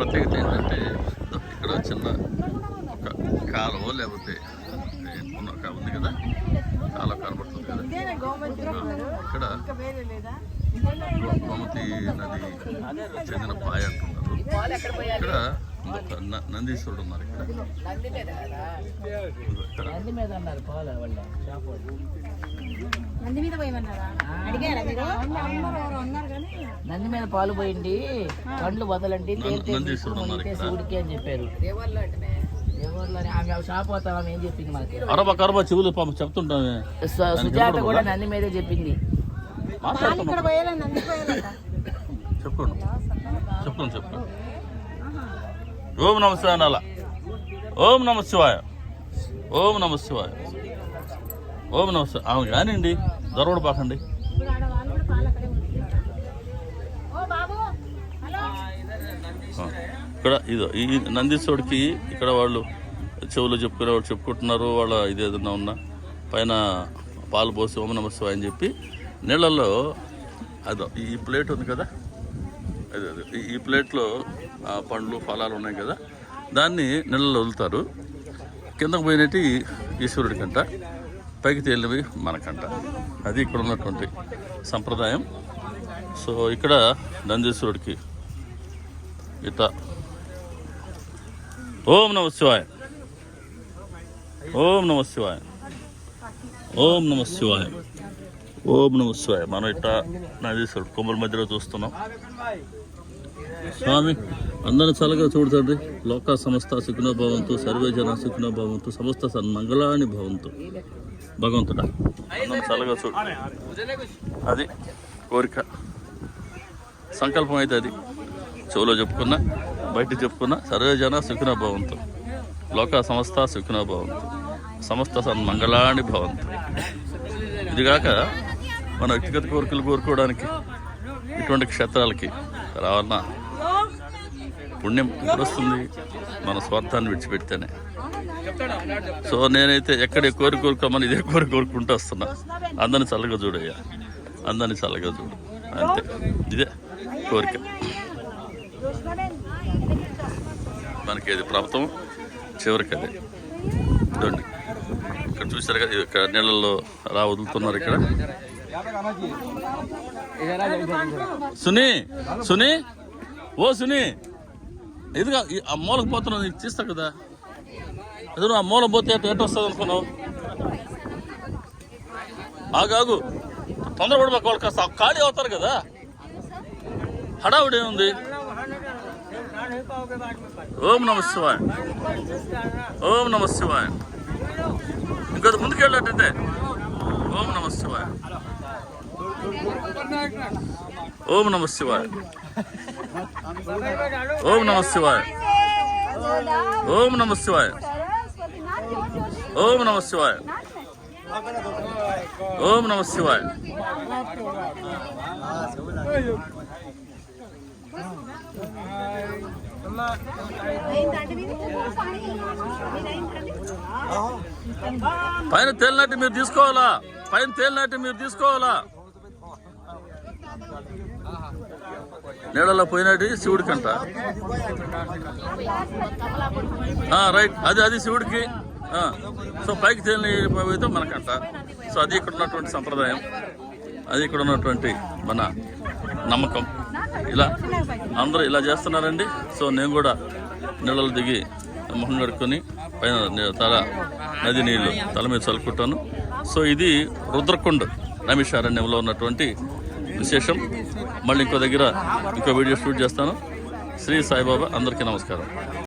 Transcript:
ప్రత్యేకత ఏంటంటే ఇక్కడ చిన్న ఒక కాలువ లేకపోతే ఉంది కదా, కాలువ కనబడుతుంది కదా. ఇక్కడ గోమతి నది చెందిన పాయ అంటున్నారు. ఇక్కడ నందీశ్వరుడు ఉన్నారు. ఇక్కడ నంది మీద పాలు పోయింది, పండ్లు వదలండి నందీశ్వరుడు ఉన్నారు శివుడికి అని చెప్పారు. షాప్ పోతాం ఏం చెప్పింది మనకి, చెవులు చెప్తుంటామే. సుజాత కూడా నంది మీదే చెప్పింది. చెప్పండి చెప్పండి చెప్పండి. ఓం నమ శివాయ అనాల. ఓం నమ శివాయ, ఓం నమ శివాయ, ఓం నమ శివాయ. ఆమె కానివ్వండి, దొరవడు పాకండి. ఇక్కడ ఇదో ఈ నందీశ్వరుడికి ఇక్కడ వాళ్ళు చెవులు చెప్పుకునే వాళ్ళు చెప్పుకుంటున్నారు. వాళ్ళ ఇది ఏదన్నా ఉన్నా పైన పాలు పోసి ఓం నమ శివాయ అని చెప్పి నీళ్ళల్లో అదో ఈ ప్లేట్ ఉంది కదా, అదే అదే ఈ ప్లేట్లో పండ్లు ఫలాలు ఉన్నాయి కదా, దాన్ని నీళ్ళలో వదులుతారు. కిందకు పోయినట్టు ఈశ్వరుడి కంట, పైకి తేలినవి మనకంట. అది ఇక్కడ ఉన్నటువంటి సంప్రదాయం. సో ఇక్కడ నందీశ్వరుడికి ఇట ఓం నమ శివాయ, ఓం నమ శివాయ, ఓం నమ శివాయ, ఓం నమ శివాయ. మనం ఇట్లా నందీశ్వరుడు కొమ్మల మధ్యలో చూస్తున్నాం. స్వామి అందరిని చల్లగా చూడుతండి. లోక సమస్త సుఖినో భవంతు, సర్వే జన సుఖినో భవంతు, సమస్త సన్మంగళాని భవంతు. భగవంతుడా అందరిని చల్లగా చూడు. అది కోరిక, సంకల్పం అయితే అది చెవులో చెప్పుకున్నా, బయట చెప్పుకున్నా. సర్వే జన సుఖినో భవంతు, లోక సమస్త సుఖినో భవంతు, సమస్త సన్మంగళాని భవంతు. ఇదిగాక మన వ్యక్తిగత కోరికలు కోరుకోవడానికి ఇటువంటి క్షేత్రాలకి రావాలన్నా పుణ్యం వస్తుంది, మన స్వార్థాన్ని విడిచిపెడితేనే. సో నేనైతే ఎక్కడే కోరుకోమని ఇదే కోరుకుంటూ వస్తున్నా. అందరిని చల్లగా చూడయ్యా, అందరిని చల్లగా చూడు, అంతే. ఇదే కోరిక మనకి. ఇది ప్రభుత్వం చివరికి అదే. చూడండి ఇక్కడ చూసారు కదా, ఇక్కడ నీళ్ళల్లో అలా వదులుతున్నారు. ఇక్కడ సునీ సునీ ఓ సునీ, ఎదుగా ఆ మూలకు పోతున్నావు, నీకు తీస్తా కదా. ఎదురు ఆ మూల పోతే ఎటు వస్తుంది అనుకున్నావు. ఆగాగు, తొందరపడి మాకు వాళ్ళు కాస్త ఖాళీ అవుతారు కదా, హడావుడి ఉంది. ఓం నమ శివాయ, ఓం నమ శివాయ. ఇంకొక ముందుకెళ్ళాలంటే ఓం నమ శివాయ, ఓం నమ శివాయ, ఓం నమ శివాయ, ఓం నమ శివాయ, ఓం నమ శివాయ, ఓం నమ శివాయ. పైన తేలినట్టు మీరు తీసుకోవాలా, పైన తేలినట్టు మీరు తీసుకోవాలా. నీళ్ళలో పోయినట్టు శివుడికి అంట. రైట్, అది శివుడికి. సో పైకి తేలిన పోయితే మనకంట. సో అది ఇక్కడ ఉన్నటువంటి సంప్రదాయం, అది ఇక్కడ ఉన్నటువంటి మన నమ్మకం. ఇలా అందరూ ఇలా చేస్తున్నారండి. సో నేను కూడా నీళ్ళలో దిగి మొహం కడుక్కొని పైన నది నీళ్లు తల మీద చల్లుకుంటాను. సో ఇది రుద్రకొండ నైమిషారణ్యంలో ఉన్నటువంటి విశేషం. మళ్ళీ ఇంకో దగ్గర ఇంకో వీడియో షూట్ చేస్తాను. శ్రీ సాయిబాబా, అందరికీ నమస్కారం.